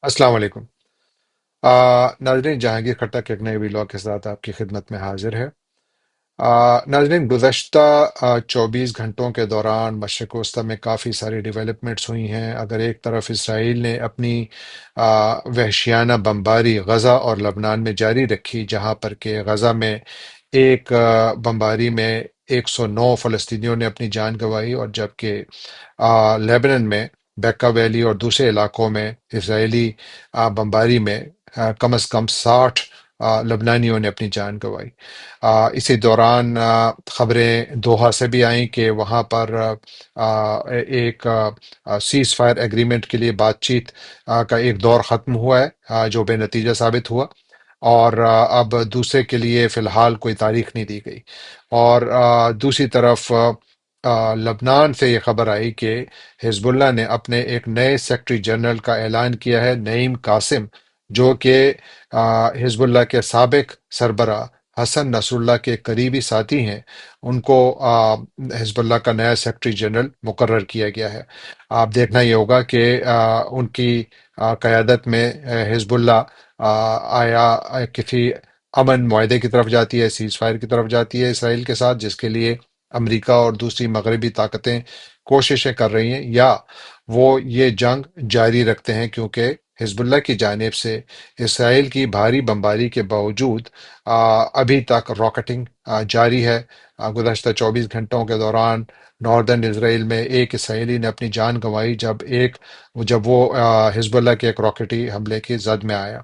السلام علیکم۔ ناظرین، جہانگیر کھٹک ایک نئے ویلاگ کے ساتھ آپ کی خدمت میں حاضر ہے۔ ناظرین، گزشتہ 24 گھنٹوں کے دوران مشرق وسطی میں کافی ساری ڈیولپمنٹس ہوئی ہیں۔ اگر ایک طرف اسرائیل نے اپنی وحشیانہ بمباری غزہ اور لبنان میں جاری رکھی، جہاں پر کہ غزہ میں ایک بمباری میں 109 فلسطینیوں نے اپنی جان گنوائی، اور جبکہ لیبنن میں بیکا ویلی اور دوسرے علاقوں میں اسرائیلی بمباری میں کم از کم 60 لبنانیوں نے اپنی جان گنوائی۔ اسی دوران خبریں دوحہ سے بھی آئیں کہ وہاں پر ایک سیز فائر ایگریمنٹ کے لیے بات چیت کا ایک دور ختم ہوا ہے، جو بے نتیجہ ثابت ہوا، اور اب دوسرے کے لیے فی الحال کوئی تاریخ نہیں دی گئی۔ اور دوسری طرف لبنان سے یہ خبر آئی کہ حزب اللہ نے اپنے ایک نئے سیکرٹری جنرل کا اعلان کیا ہے، نعیم قاسم، جو کہ حزب اللہ کے سابق سربراہ حسن نصر اللہ کے قریبی ساتھی ہیں، ان کو حزب اللہ کا نیا سیکرٹری جنرل مقرر کیا گیا ہے۔ آپ دیکھنا یہ ہوگا کہ ان کی قیادت میں حزب اللہ آیا کسی امن معاہدے کی طرف جاتی ہے، سیز فائر کی طرف جاتی ہے اسرائیل کے ساتھ، جس کے لیے امریکہ اور دوسری مغربی طاقتیں کوششیں کر رہی ہیں، یا وہ یہ جنگ جاری رکھتے ہیں، کیونکہ حزب اللہ کی جانب سے اسرائیل کی بھاری بمباری کے باوجود ابھی تک راکٹنگ جاری ہے۔ گزشتہ 24 گھنٹوں کے دوران ناردرن اسرائیل میں ایک اسرائیلی نے اپنی جان گنوائی جب وہ حزب اللہ کے ایک راکٹی حملے کی زد میں آیا۔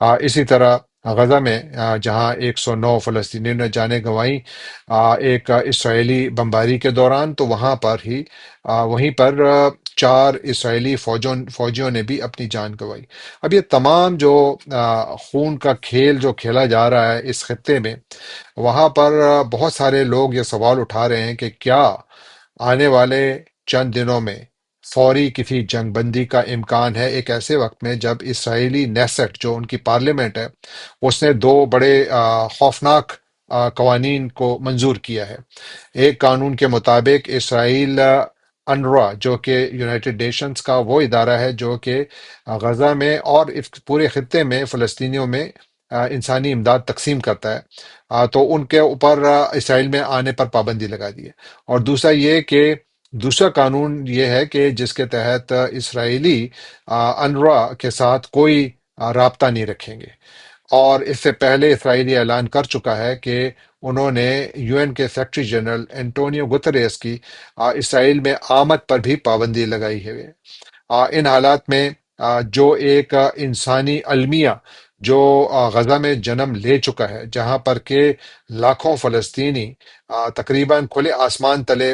اسی طرح غزہ میں جہاں 109 فلسطینیوں نے جانیں گنوائیں ایک اسرائیلی بمباری کے دوران، تو وہیں پر 4 اسرائیلی فوجیوں نے بھی اپنی جان گنوائی۔ اب یہ تمام جو خون کا کھیل جو کھیلا جا رہا ہے اس خطے میں، وہاں پر بہت سارے لوگ یہ سوال اٹھا رہے ہیں کہ کیا آنے والے چند دنوں میں فوری کسی جنگ بندی کا امکان ہے، ایک ایسے وقت میں جب اسرائیلی نیسٹ جو ان کی پارلیمنٹ ہے، اس نے دو بڑے خوفناک قوانین کو منظور کیا ہے۔ ایک قانون کے مطابق اسرائیل انروا، جو کہ یونائٹڈ نیشنز کا وہ ادارہ ہے جو کہ غزہ میں اور اس پورے خطے میں فلسطینیوں میں انسانی امداد تقسیم کرتا ہے، تو ان کے اوپر اسرائیل میں آنے پر پابندی لگا دی ہے۔ اور دوسرا قانون یہ ہے کہ جس کے تحت اسرائیلی انروا کے ساتھ کوئی رابطہ نہیں رکھیں گے۔ اور اس سے پہلے اسرائیلی اعلان کر چکا ہے کہ انہوں نے یو این کے سیکرٹری جنرل انٹونیو گتریس کی اسرائیل میں آمد پر بھی پابندی لگائی ہے۔ ان حالات میں جو ایک انسانی المیہ جو غزہ میں جنم لے چکا ہے، جہاں پر کہ لاکھوں فلسطینی تقریباً کھلے آسمان تلے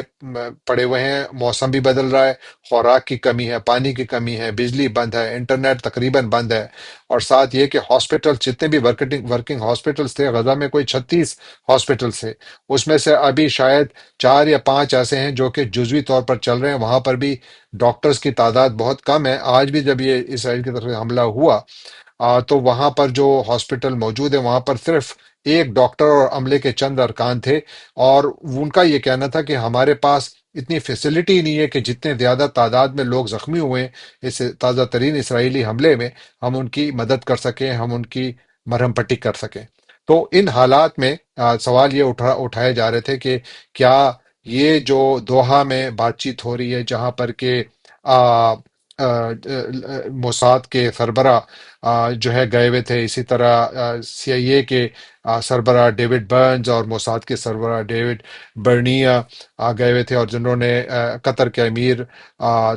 پڑے ہوئے ہیں، موسم بھی بدل رہا ہے، خوراک کی کمی ہے، پانی کی کمی ہے، بجلی بند ہے، انٹرنیٹ تقریباً بند ہے، اور ساتھ یہ کہ ہاسپٹل جتنے بھی ورکنگ ہاسپٹلس تھے غزہ میں، کوئی 36 ہاسپٹلس تھے، اس میں سے ابھی شاید 4 یا 5 ایسے ہیں جو کہ جزوی طور پر چل رہے ہیں۔ وہاں پر بھی ڈاکٹرز کی تعداد بہت کم ہے۔ آج بھی جب یہ اسرائیل کی طرف سے حملہ ہوا، تو وہاں پر جو ہاسپٹل موجود ہے وہاں پر صرف ایک ڈاکٹر اور عملے کے چند ارکان تھے، اور ان کا یہ کہنا تھا کہ ہمارے پاس اتنی فیسلٹی نہیں ہے کہ جتنے زیادہ تعداد میں لوگ زخمی ہوئے ہیں اس تازہ ترین اسرائیلی حملے میں، ہم ان کی مدد کر سکیں، ہم ان کی مرہم پٹی کر سکیں۔ تو ان حالات میں سوال یہ اٹھائے جا رہے تھے کہ کیا یہ جو دوحہ میں بات چیت ہو رہی ہے، جہاں پر کہ موساد کے سربراہ جو ہے گئے ہوئے تھے، اسی طرح سی آئی اے کے سربراہ ڈیوڈ برنز اور موساد کے سربراہ ڈیوڈ برنیا گئے ہوئے تھے، اور جنہوں نے قطر کے امیر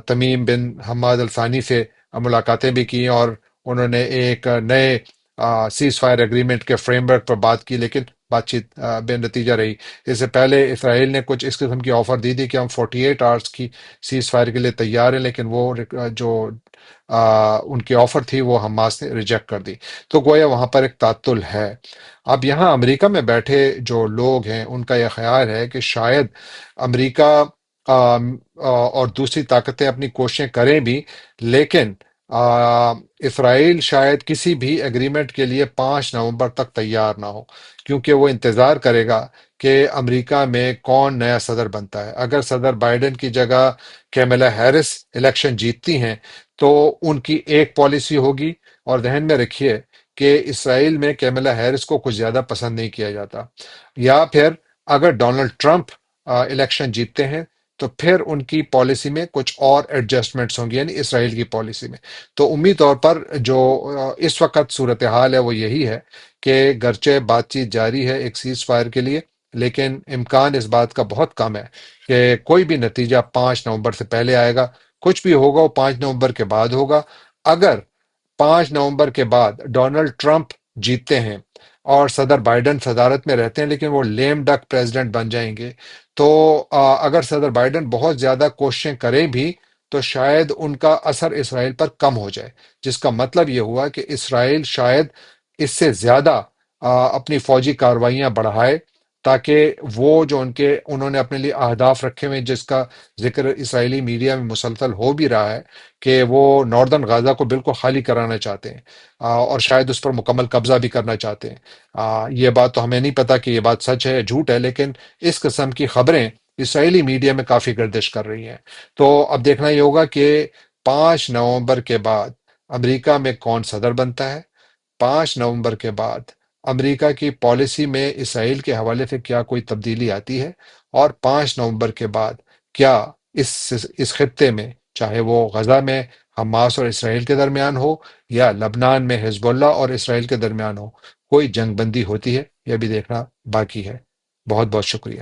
تمیم بن حماد الثانی سے ملاقاتیں بھی کی، اور انہوں نے ایک نئے سیز فائر اگریمنٹ کے فریم ورک پر بات کی، لیکن بات چیت بے نتیجہ رہی۔ اس سے پہلے اسرائیل نے کچھ اس قسم کی آفر دی تھی کہ ہم 48 آورس کی سیز فائر کے لیے تیار ہیں، لیکن وہ جو ان کی آفر تھی وہ حماس نے ریجیکٹ کر دی۔ تو گویا وہاں پر ایک تعطل ہے۔ اب یہاں امریکہ میں بیٹھے جو لوگ ہیں ان کا یہ خیال ہے کہ شاید امریکہ اور دوسری طاقتیں اپنی کوششیں کریں بھی، لیکن آ، اسرائیل شاید کسی بھی ایگریمنٹ کے لیے 5 نومبر تک تیار نہ ہو، کیونکہ وہ انتظار کرے گا کہ امریکہ میں کون نیا صدر بنتا ہے۔ اگر صدر بائیڈن کی جگہ کیملا ہیرس الیکشن جیتتی ہیں تو ان کی ایک پالیسی ہوگی، اور ذہن میں رکھیے کہ اسرائیل میں کیملا ہیرس کو کچھ زیادہ پسند نہیں کیا جاتا۔ یا پھر اگر ڈونلڈ ٹرمپ الیکشن جیتتے ہیں تو پھر ان کی پالیسی میں کچھ اور ایڈجسٹمنٹس ہوں گی، یعنی اسرائیل کی پالیسی میں۔ تو عمومی طور پر جو اس وقت صورتحال ہے وہ یہی ہے کہ گرچہ بات چیت جاری ہے ایک سیز فائر کے لیے، لیکن امکان اس بات کا بہت کم ہے کہ کوئی بھی نتیجہ 5 نومبر سے پہلے آئے گا۔ کچھ بھی ہوگا وہ 5 نومبر کے بعد ہوگا۔ اگر 5 نومبر کے بعد ڈونلڈ ٹرمپ جیتتے ہیں اور صدر بائیڈن صدارت میں رہتے ہیں لیکن وہ لیم ڈک پریزیڈنٹ بن جائیں گے، تو اگر صدر بائیڈن بہت زیادہ کوششیں کریں بھی تو شاید ان کا اثر اسرائیل پر کم ہو جائے، جس کا مطلب یہ ہوا کہ اسرائیل شاید اس سے زیادہ اپنی فوجی کارروائیاں بڑھائے، تاکہ وہ جو انہوں نے اپنے لیے اہداف رکھے ہوئے ہیں، جس کا ذکر اسرائیلی میڈیا میں مسلسل ہو بھی رہا ہے کہ وہ ناردرن غزہ کو بالکل خالی کرانا چاہتے ہیں، اور شاید اس پر مکمل قبضہ بھی کرنا چاہتے ہیں۔ یہ بات تو ہمیں نہیں پتا کہ یہ بات سچ ہے یا جھوٹ ہے، لیکن اس قسم کی خبریں اسرائیلی میڈیا میں کافی گردش کر رہی ہیں۔ تو اب دیکھنا یہ ہوگا کہ 5 نومبر کے بعد امریکہ میں کون صدر بنتا ہے، 5 نومبر کے بعد امریکہ کی پالیسی میں اسرائیل کے حوالے سے کیا کوئی تبدیلی آتی ہے، اور 5 نومبر کے بعد کیا اس خطے میں، چاہے وہ غزہ میں حماس اور اسرائیل کے درمیان ہو یا لبنان میں حزب اللہ اور اسرائیل کے درمیان ہو، کوئی جنگ بندی ہوتی ہے، یہ بھی دیکھنا باقی ہے۔ بہت بہت شکریہ۔